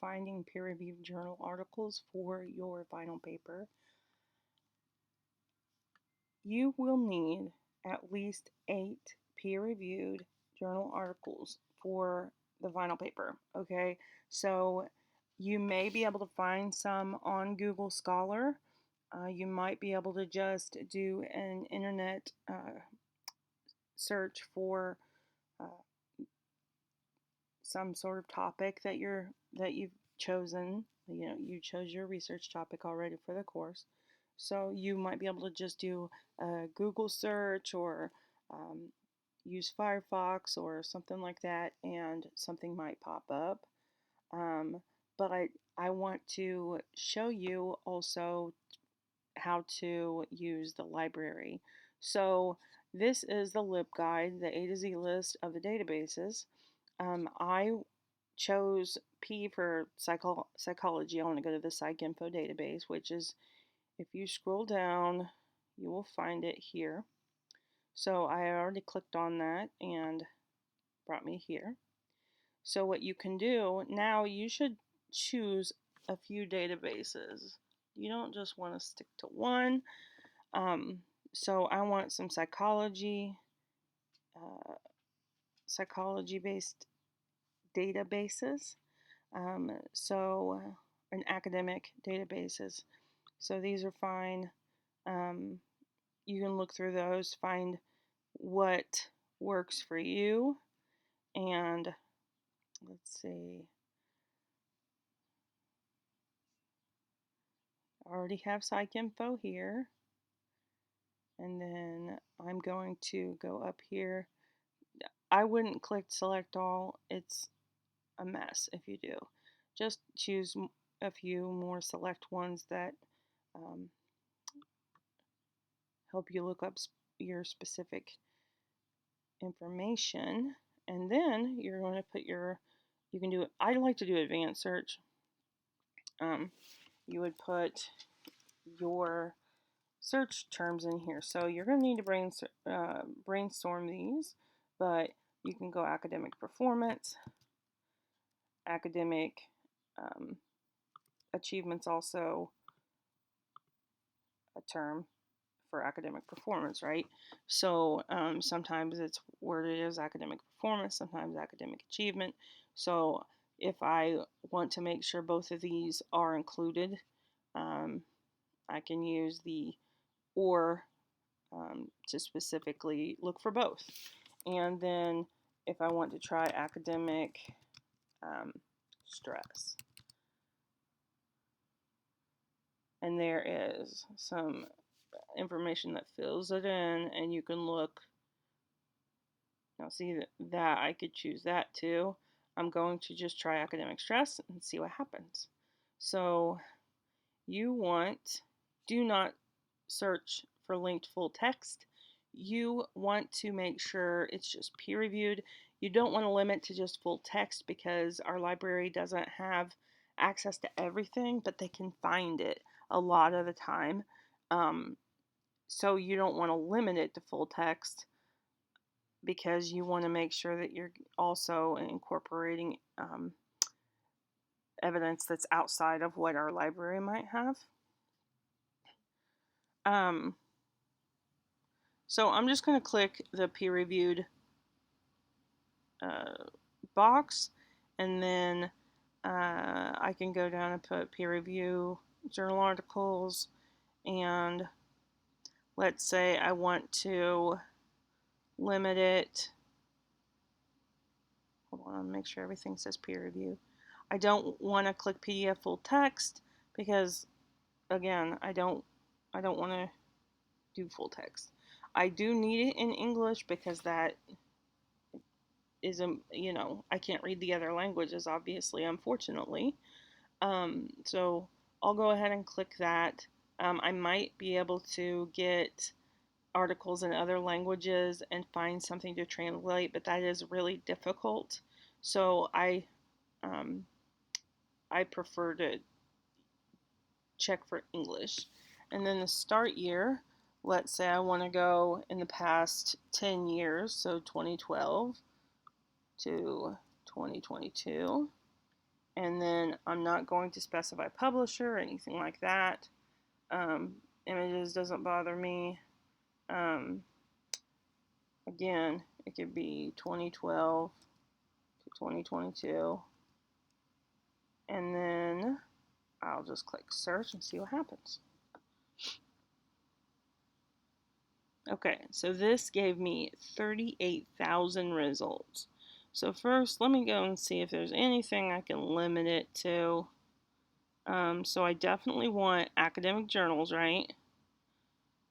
finding peer-reviewed journal articles for your final paper, you will need at least 8 peer-reviewed journal articles for the final paper, okay? So you may be able to find some on Google Scholar. You might be able to just do an internet search for uh, some sort of topic that you've chosen. You chose your research topic already for the course, so you might be able to just do a Google search or use Firefox or something like that, and something might pop up. But I want to show you also how to use the library. So this is the LibGuide, the A to Z list of the databases. I chose P for psychology. I want to go to the PsycInfo database, which is, if you scroll down, you will find it here. So I already clicked on that and brought me here. So what you can do, now you should choose a few databases. You don't just want to stick to one. So I want some psychology-based databases. And academic databases. So these are fine. You can look through those, find what works for you, and let's see. I already have PsycInfo here, and then I'm going to go up here. I wouldn't click select all. It's a mess if you do. Just choose a few more select ones that help you look up your specific information, and then you're going to put you can do it. I like to do advanced search. You would put your search terms in here. So you're going to need to brainstorm these, but you can go academic performance, academic achievements, also a term for academic performance, right? So sometimes it's worded as academic performance, sometimes academic achievement. So if I want to make sure both of these are included, I can use the or to specifically look for both. And then if I want to try academic stress, and there is some information that fills it in, and you can look. Now see that I could choose that too. I'm going to just try academic stress and see what happens. So do not search for linked full text. You want to make sure it's just peer reviewed. You don't want to limit to just full text because our library doesn't have access to everything, but they can find it a lot of the time. So you don't want to limit it to full text, because you want to make sure that you're also incorporating evidence that's outside of what our library might have. So I'm just going to click the peer-reviewed box, and then I can go down and put peer review journal articles, and let's say I want to limit it. Hold on, make sure everything says peer review. I don't want to click PDF full text because, again, I don't want to do full text. I do need it in English because that is I can't read the other languages, obviously, unfortunately. So I'll go ahead and click that. I might be able to get articles in other languages and find something to translate, but that is really difficult. So I prefer to check for English. And then the start year, let's say I want to go in the past 10 years, so 2012 to 2022, And then I'm not going to specify publisher or anything like that. Images doesn't bother me. Again, it could be 2012 to 2022. And then I'll just click search and see what happens. Okay, so this gave me 38,000 results. So first, let me go and see if there's anything I can limit it to. So I definitely want academic journals, right?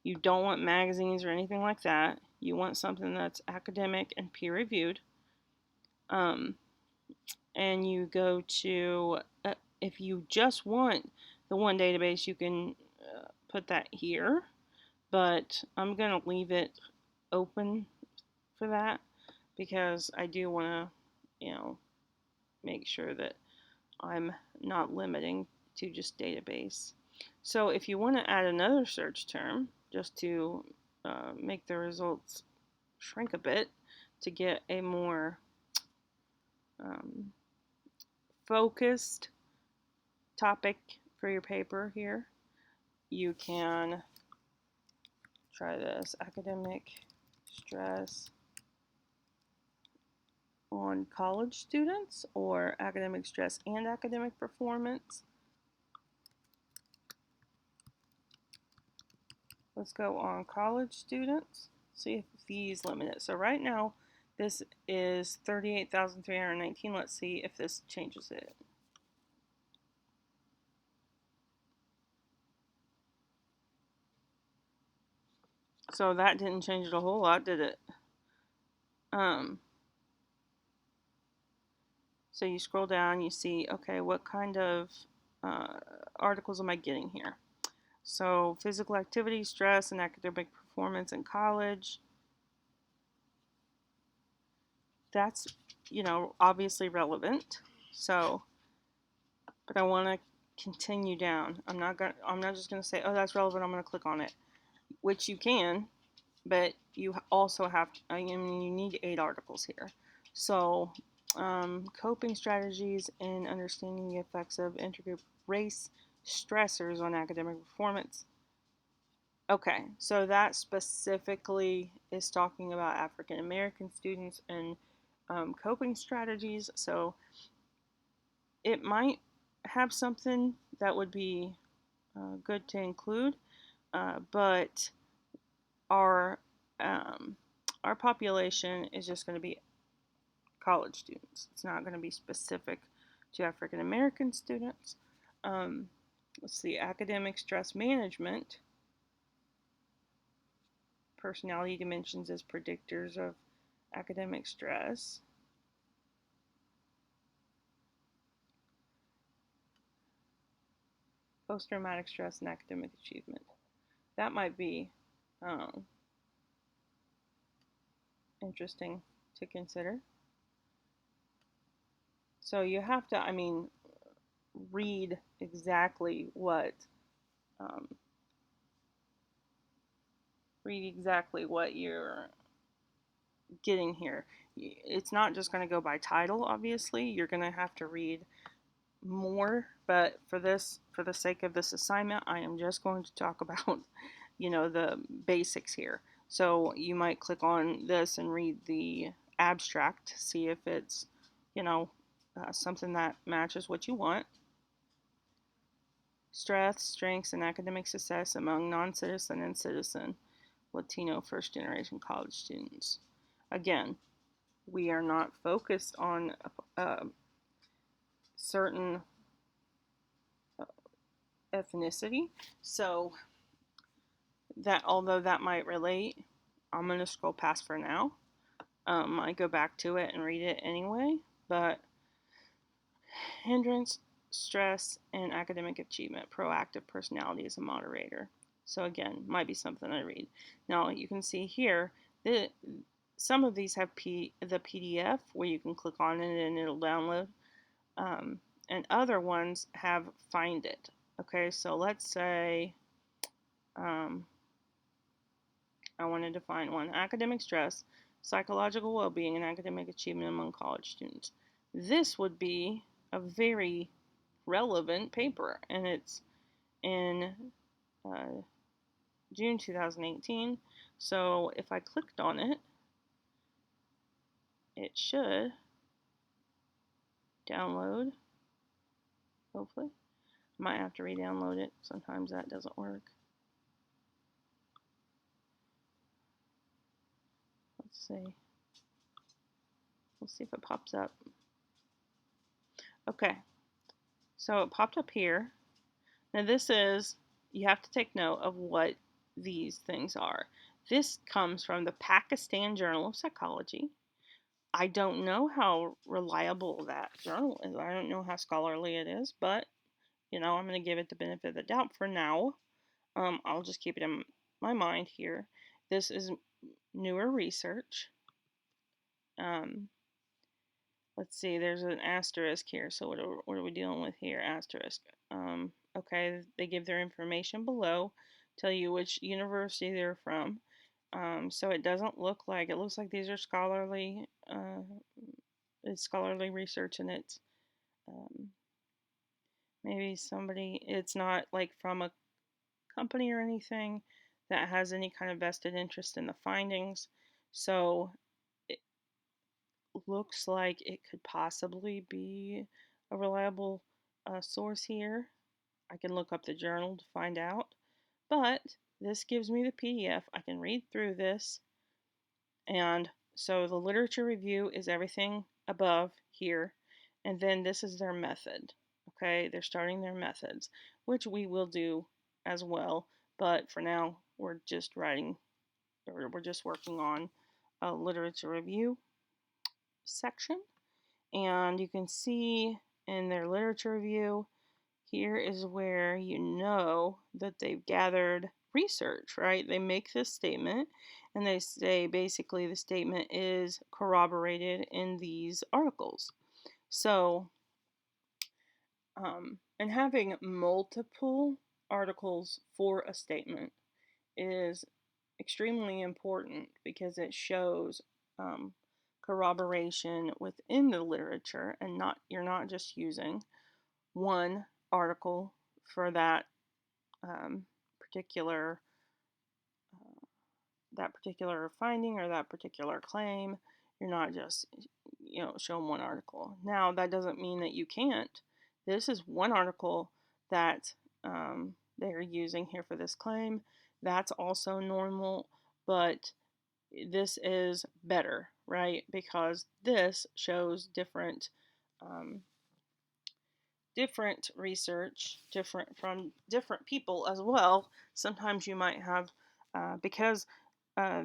You don't want magazines or anything like that. You want something that's academic and peer-reviewed. And you go to, if you just want the one database, you can put that here. But I'm going to leave it open for that because I do want to, make sure that I'm not limiting to just database. So if you want to add another search term just to make the results shrink a bit to get a more focused topic for your paper here, you can try this: academic stress on college students, or academic stress and academic performance. Let's go on college students, see if these limit it. So right now this is 38,319. Let's see if this changes it. So that didn't change it a whole lot, did it? So you scroll down, you see, okay, what kind of articles am I getting here? So physical activity, stress, and academic performance in college. That's, obviously relevant. So, but I want to continue down. I'm not just going to say, oh, that's relevant, I'm going to click on it, which you can, but you also have, you need 8 articles here. So, coping strategies and understanding the effects of intergroup race stressors on academic performance. Okay, so that specifically is talking about African American students and coping strategies. So it might have something that would be good to include, but our population is just going to be college students. It's not going to be specific to African American students. Let's see, academic stress management. Personality dimensions as predictors of academic stress. Post-traumatic stress and academic achievement. That might be interesting to consider. So you have to, read exactly what you're getting here. It's not just going to go by title, obviously. You're going to have to read more, but for the sake of this assignment, I am just going to talk about, the basics here. So you might click on this and read the abstract, see if it's, something that matches what you want. Strengths, and academic success among non-citizen and citizen Latino first-generation college students. Again, we are not focused on certain ethnicity, so that although that might relate, I'm going to scroll past for now. I go back to it and read it anyway, but hindrance, stress, and academic achievement, proactive personality as a moderator. So again, might be something I read. Now you can see here that some of these have the PDF where you can click on it and it'll download, and other ones have Find It. Okay, so let's say I wanted to find one: academic stress, psychological well-being, and academic achievement among college students. This would be a very relevant paper, and it's in uh, June 2018. So if I clicked on it, it should download, hopefully. Might have to re-download it. Sometimes that doesn't work. Let's see. We'll see if it pops up. Okay, so it popped up here. Now this is, you have to take note of what these things are. This comes from the Pakistan Journal of Psychology. I don't know how reliable that journal is. I don't know how scholarly it is, but I'm going to give it the benefit of the doubt for now. I'll just keep it in my mind here. This is newer research. Let's see, there's an asterisk here. So what are we dealing with here? Asterisk. Okay, they give their information below, tell you which university they're from. So it doesn't look like, it looks like these are scholarly, it's scholarly research, and it's maybe somebody, it's not like from a company or anything that has any kind of vested interest in the findings. So it looks like it could possibly be a reliable source here. I can look up the journal to find out, but this gives me the PDF. I can read through this, and so the literature review is everything above here, and then this is their method. Okay, they're starting their methods, which we will do as well, but for now we're just writing, or we're just working on a literature review section. And you can see in their literature review, here is where you know that they've gathered research, right? They make this statement, and they say basically the statement is corroborated in these articles. So, and having multiple articles for a statement is extremely important because it shows corroboration within the literature, and you're not just using one article for that particular finding or that particular claim. You're not just showing one article. Now that doesn't mean that you can't. This is one article that they're using here for this claim. That's also normal, but this is better, right? Because this shows different research, different from different people as well. Sometimes you might have, because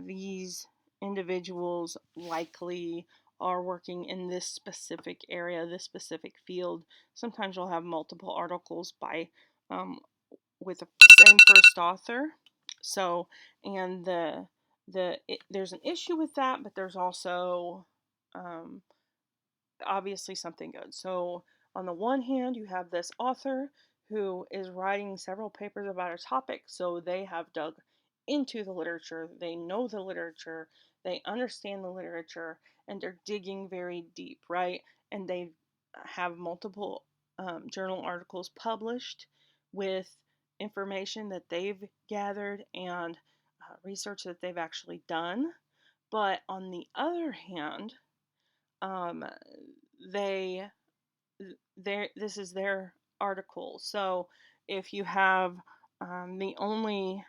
these individuals likely are working in this specific area, this specific field. Sometimes you'll have multiple articles by with the same first author. So, and there's an issue with that, but there's also obviously something good. So on the one hand, you have this author who is writing several papers about a topic, so they have dug into the literature, they know the literature, they understand the literature, and they're digging very deep, right? And they have multiple journal articles published with information that they've gathered and research that they've actually done. But on the other hand, um, they this is their article. So if you have the only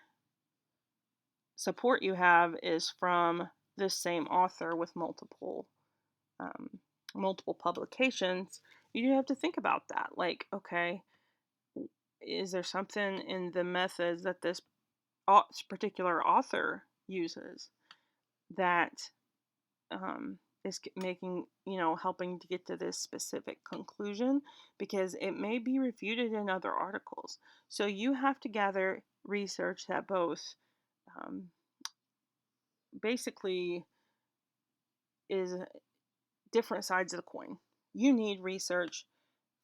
support you have is from this same author with multiple publications, you do have to think about that. Like, okay, is there something in the methods that this particular author uses that is making, helping to get to this specific conclusion, because it may be refuted in other articles. So you have to gather research that both basically is different sides of the coin. You need research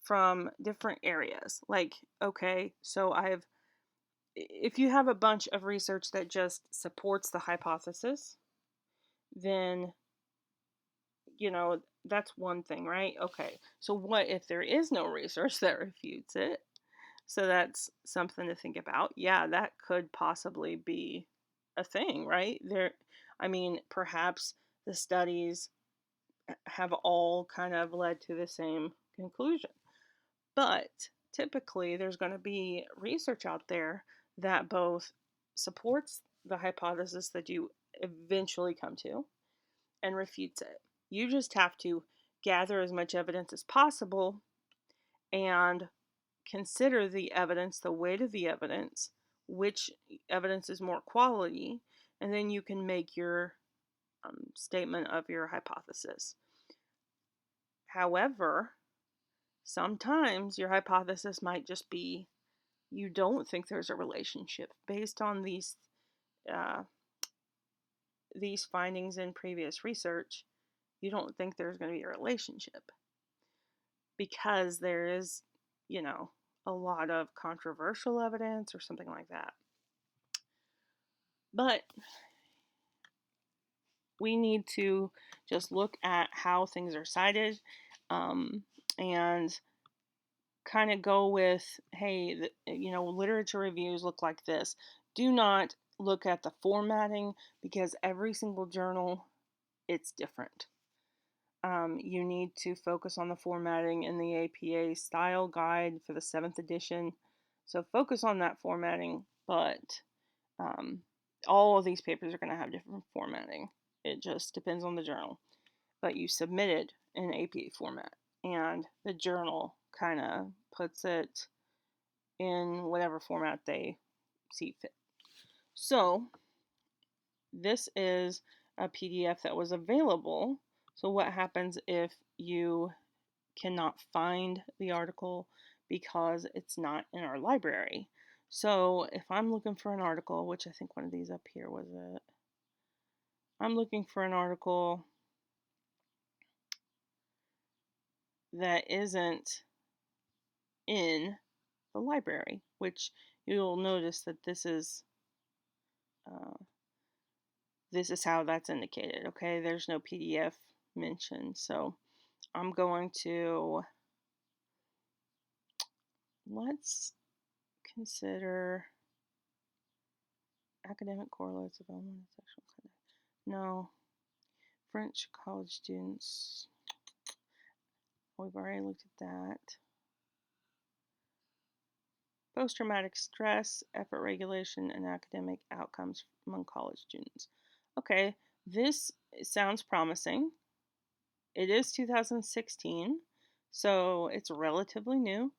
from different areas. Like, okay, so if you have a bunch of research that just supports the hypothesis, then that's one thing, right? Okay, so what if there is no research that refutes it? So that's something to think about. Yeah, that could possibly be a thing, right? I mean, perhaps the studies have all kind of led to the same conclusion. But typically, there's going to be research out there that both supports the hypothesis that you eventually come to and refutes it. You just have to gather as much evidence as possible and consider the evidence, the weight of the evidence, which evidence is more quality, and then you can make your statement of your hypothesis. However, sometimes your hypothesis might just be you don't think there's a relationship based on uh, these findings in previous research. You don't think there's going to be a relationship because there is, you know, a lot of controversial evidence or something like that. But we need to just look at how things are cited, and kind of go with, hey, literature reviews look like this. Do not look at the formatting because every single journal, it's different. You need to focus on the formatting in the APA style guide for the 7th edition. So focus on that formatting, but all of these papers are going to have different formatting. It just depends on the journal. But you submit it in APA format, and the journal kind of puts it in whatever format they see fit. So this is a PDF that was available. So what happens if you cannot find the article because it's not in our library? So if I'm looking for an article, which I think one of these up here was it. I'm looking for an article that isn't in the library, which you'll notice that this is how that's indicated. Okay, there's no PDF mentioned, so I'm going to, let's consider academic correlates of element of sexual conduct. No, French college students. We've already looked at that. Post-traumatic stress, effort regulation, and academic outcomes among college students. Okay, this sounds promising. It is 2016, so it's relatively new.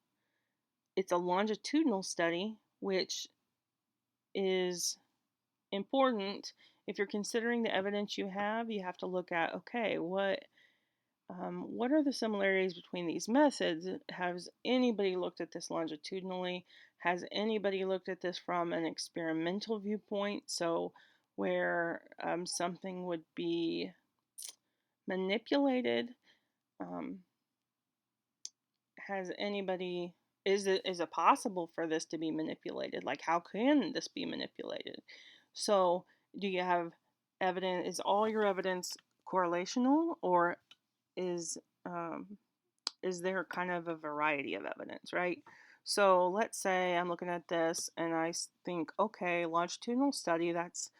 It's a longitudinal study, which is important. If you're considering the evidence you have to look at, okay, what are the similarities between these methods? Has anybody looked at this longitudinally? Has anybody looked at this from an experimental viewpoint? So where something would be manipulated? Has anybody, is it possible for this to be manipulated? Like, how can this be manipulated? So do you have evidence? Is all your evidence correlational, or is there kind of a variety of evidence, right? So let's say I'm looking at this and I think, okay, longitudinal study, that's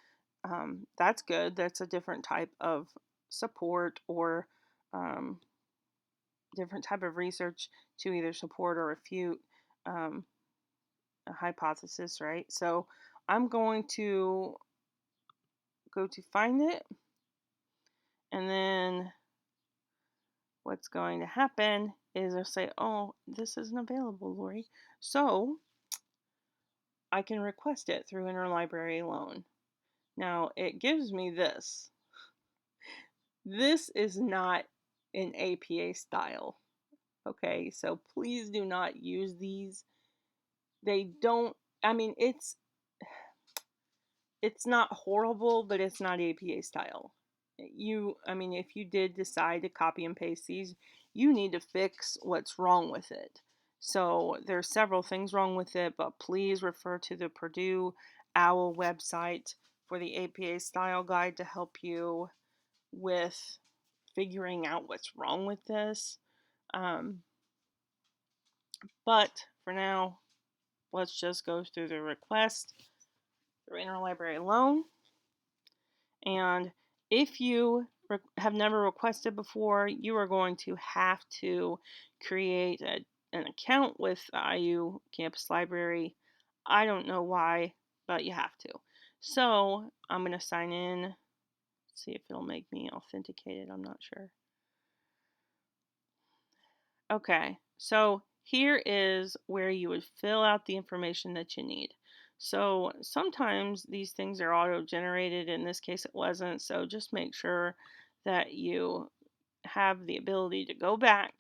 good. That's a different type of support, or um, different type of research to either support or refute um, a hypothesis, right? So I'm going to go to find it, and then what's going to happen is I'll say, oh, this isn't available, Lori. So I can request it through Interlibrary Loan. Now it gives me this. This is not an APA style. Okay, so please do not use these. They don't, I mean, it's not horrible, but it's not APA style. If you did decide to copy and paste these, you need to fix what's wrong with it. So there's several things wrong with it, but please refer to the Purdue OWL website for the APA style guide to help you with figuring out what's wrong with this. But for now, let's just go through the request through Interlibrary Loan. And if you have never requested before, you are going to have to create an account with the IU Campus Library. I don't know why, but you have to. So I'm going to sign in, see if it'll make me authenticated. I'm not sure. Okay, so here is where you would fill out the information that you need. So sometimes these things are auto-generated. In this case, it wasn't. So just make sure that you have the ability to go back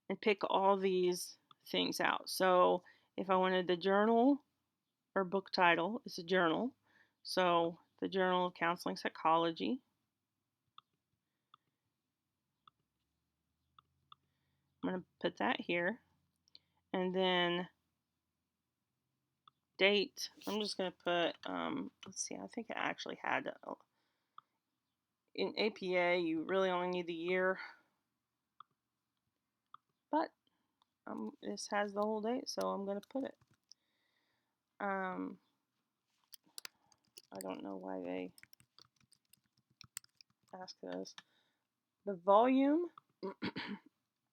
and pick all these things out. So if I wanted the journal or book title, it's a journal. So the Journal of Counseling Psychology. I'm going to put that here. And then date, I'm just going to put, let's see, I think I actually had, in APA, you really only need the year, but this has the whole date, so I'm going to put it. I don't know why they ask this. The volume,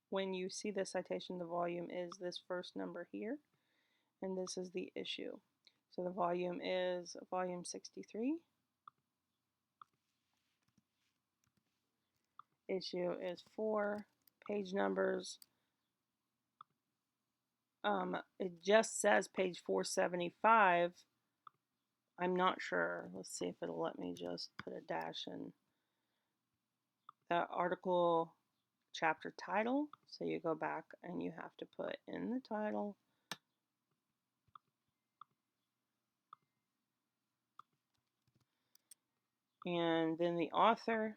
when you see the citation, the volume is this first number here, and this is the issue. So the volume is volume 63. Issue is 4. Page numbers. It just says page 475. I'm not sure. Let's see if it'll let me just put a dash in the article chapter title. So you go back and you have to put in the title. And then the author.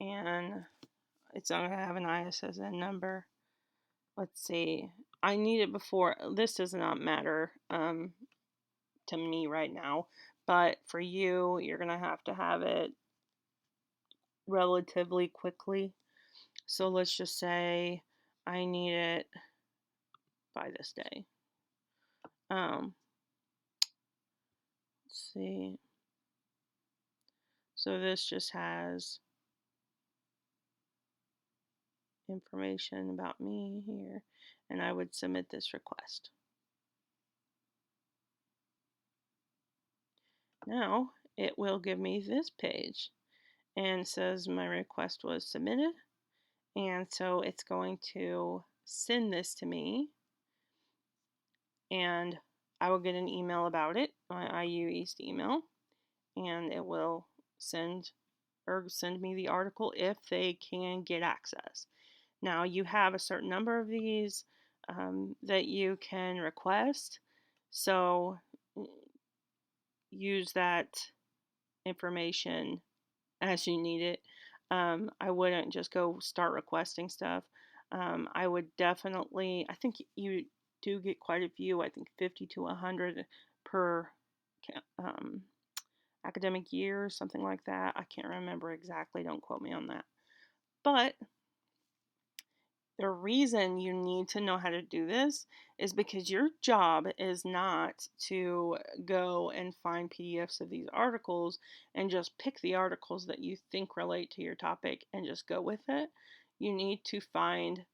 And it's going to have an ISSN number. Let's see. I need it before. This does not matter to me right now. But for you, you're going to have it relatively quickly. So let's just say I need it by this day. Let's see. So this just has information about me here, and I would submit this request. Now it will give me this page and says my request was submitted, and so it's going to send this to me, and I will get an email about it, my IU East email, and it will send me the article if they can get access. Now you have a certain number of these that you can request, so use that information as you need it. I wouldn't just go start requesting stuff. I would definitely, I think you do get quite a few, I think 50 to 100 per academic year, something like that. I can't remember exactly, don't quote me on that. But the reason you need to know how to do this is because your job is not to go and find PDFs of these articles and just pick the articles that you think relate to your topic and just go with it. You need to find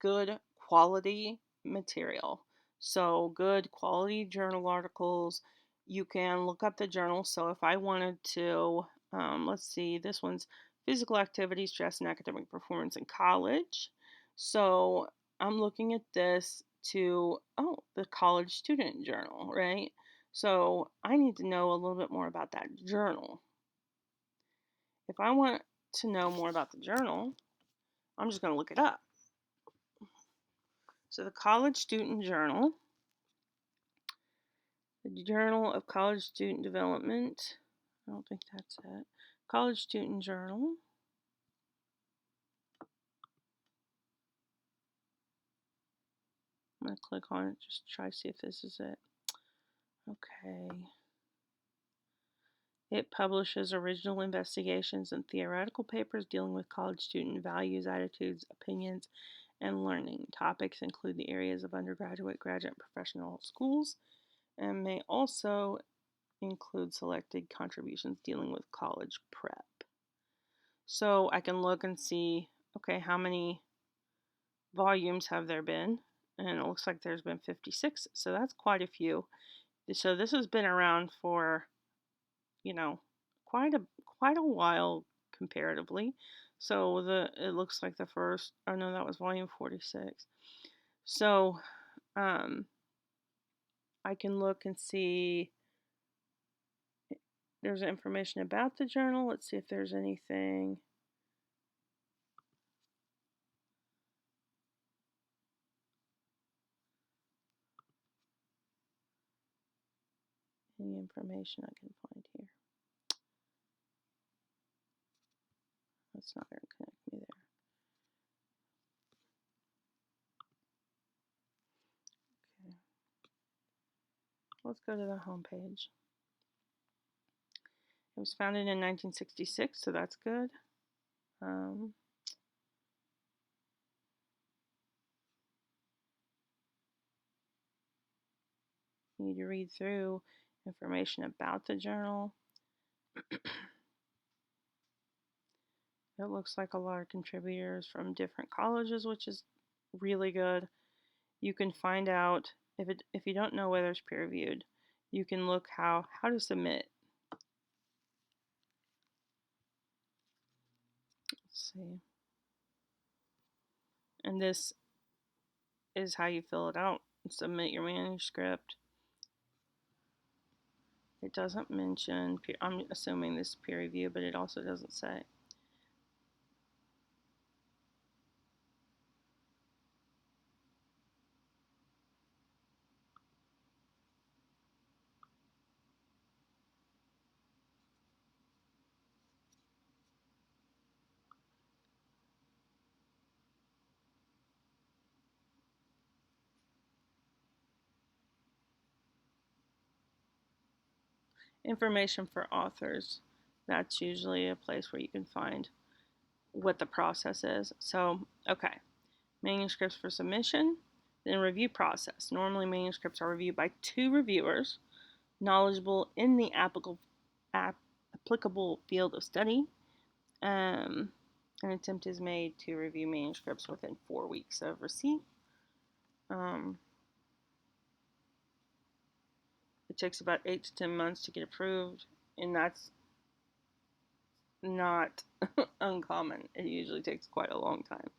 good quality material. So good quality journal articles. You can look up the journal. So if I wanted to, let's see, this one's physical activity, stress, and academic performance in college. So I'm looking at this to, the college student journal, right? So I need to know a little bit more about that journal. If I want to know more about the journal, I'm just going to look it up. So the College Student Journal, the Journal of College Student Development, I don't think that's it. College Student Journal. I'm going to click on it, just try to see if this is it. Okay. It publishes original investigations and theoretical papers dealing with college student values, attitudes, opinions, and learning. Topics include the areas of undergraduate, graduate, and professional schools, and may also include selected contributions dealing with college prep. So I can look and see, okay, how many volumes have there been? And it looks like there's been 56, so that's quite a few. So this has been around for, you know, quite a while comparatively. So it looks like the first, oh no, that was volume 46. So I can look and see there's information about the journal. Let's see if there's anything. Any information I can find here. That's not going to connect me there. Okay. Let's go to the home page. It was founded in 1966, so that's good. You need to read through information about the journal. It looks like a lot of contributors from different colleges, which is really good. You can find out if you don't know whether it's peer reviewed, you can look how to submit. Let's see. And this is how you fill it out and submit your manuscript. It doesn't mention, I'm assuming this is peer review, but it also doesn't say. Information for authors. That's usually a place where you can find what the process is. So, okay. Manuscripts for submission, then review process. Normally, manuscripts are reviewed by 2 reviewers knowledgeable in the applicable field of study. An attempt is made to review manuscripts within 4 weeks of receipt. It takes about 8 to 10 months to get approved, and that's not uncommon. It usually takes quite a long time.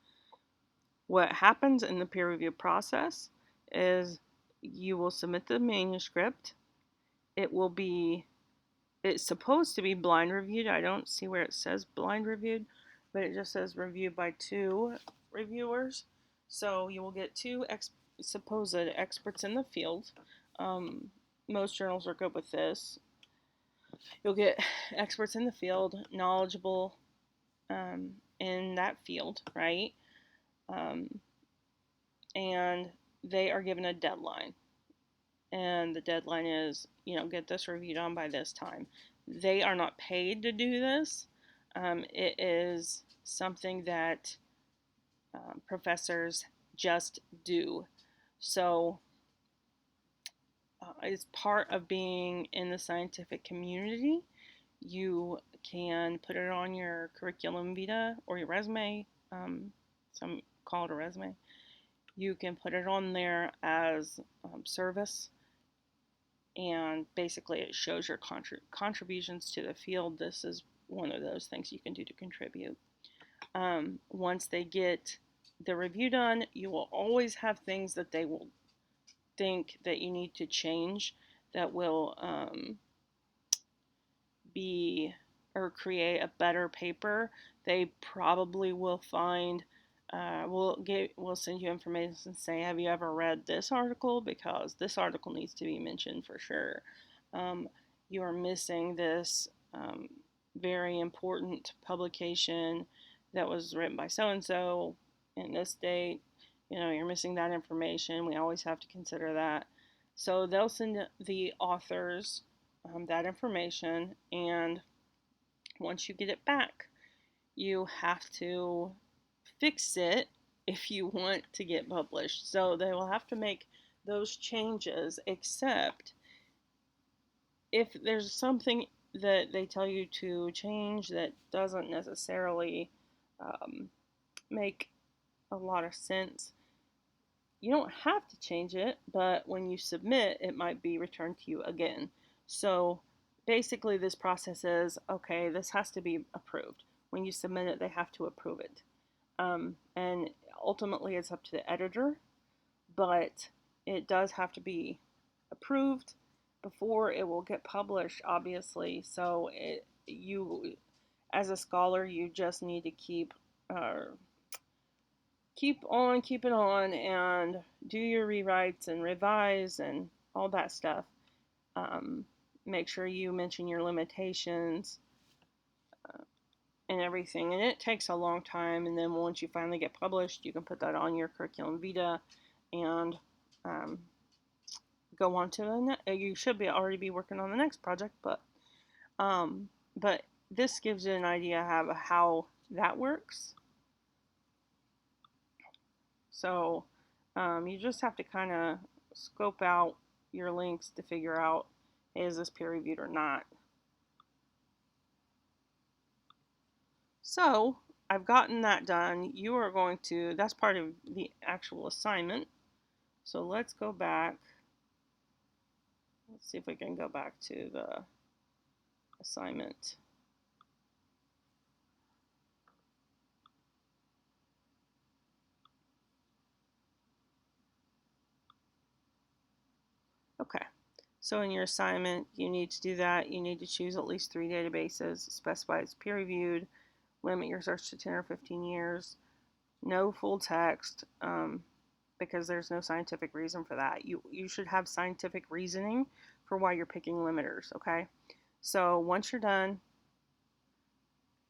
What happens in the peer review process is you will submit the manuscript. It's supposed to be blind reviewed. I don't see where it says blind reviewed, but it just says reviewed by 2 reviewers. So you will get 2 supposed experts in the field. Most journals are good with this. You'll get experts in the field, knowledgeable in that field, right? And they are given a deadline. And the deadline is, get this reviewed on by this time. They are not paid to do this. It is something that professors just do. So it's part of being in the scientific community. You can put it on your curriculum vitae or your resume. Some call it a resume. You can put it on there as service, and basically it shows your contributions to the field. This is one of those things you can do to contribute. Once they get the review done, you will always have things that they will think that you need to change that will be or create a better paper. They probably will find we'll send you information and say, have you ever read this article, because this article needs to be mentioned for sure. You are missing this very important publication that was written by so and so in this date. you're missing that information. We always have to consider that. So they'll send the authors that information, and once you get it back, you have to fix it if you want to get published. So they will have to make those changes, except if there's something that they tell you to change that doesn't necessarily make a lot of sense. You don't have to change it, but when you submit, it might be returned to you again. So basically, this process is okay, this has to be approved. When you submit it, they have to approve it. And ultimately, it's up to the editor, but it does have to be approved before it will get published, obviously. So you, as a scholar, you just need to keep on keeping on and do your rewrites and revise and all that stuff. Um, Make sure you mention your limitations and everything. And it takes a long time. And then once you finally get published, you can put that on your curriculum vitae and um, go on to the next. You should already be working on the next project, um, but this gives you an idea of how that works. So you just have to kind of scope out your links to figure out, hey, is this peer reviewed or not? So I've gotten that done. You are going to, that's part of the actual assignment. So let's go back. Let's see if we can go back to the assignment. Okay. So in your assignment, you need to do that. You need to choose at least 3 databases, specify it's peer reviewed, limit your search to 10 or 15 years, no full text, because there's no scientific reason for that. You should have scientific reasoning for why you're picking limiters, okay? So once you're done,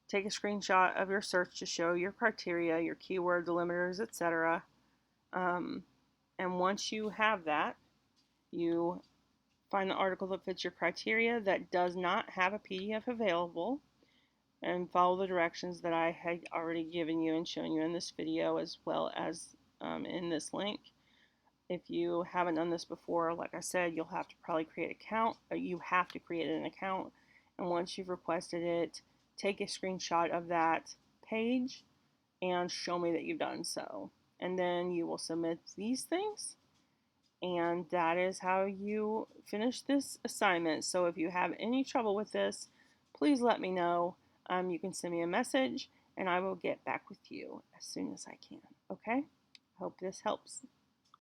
take a screenshot of your search to show your criteria, your keyword, the limiters, etc. And once you have that, you find the article that fits your criteria that does not have a PDF available, and follow the directions that I had already given you and shown you in this video, as well as in this link. If you haven't done this before, like I said, you'll have to probably create an account. You have to create an account, and once you've requested it, take a screenshot of that page and show me that you've done so. And then you will submit these things, and that is how you finish this assignment. So if you have any trouble with this, please let me know. You can send me a message, and I will get back with you as soon as I can. Okay? Hope this helps.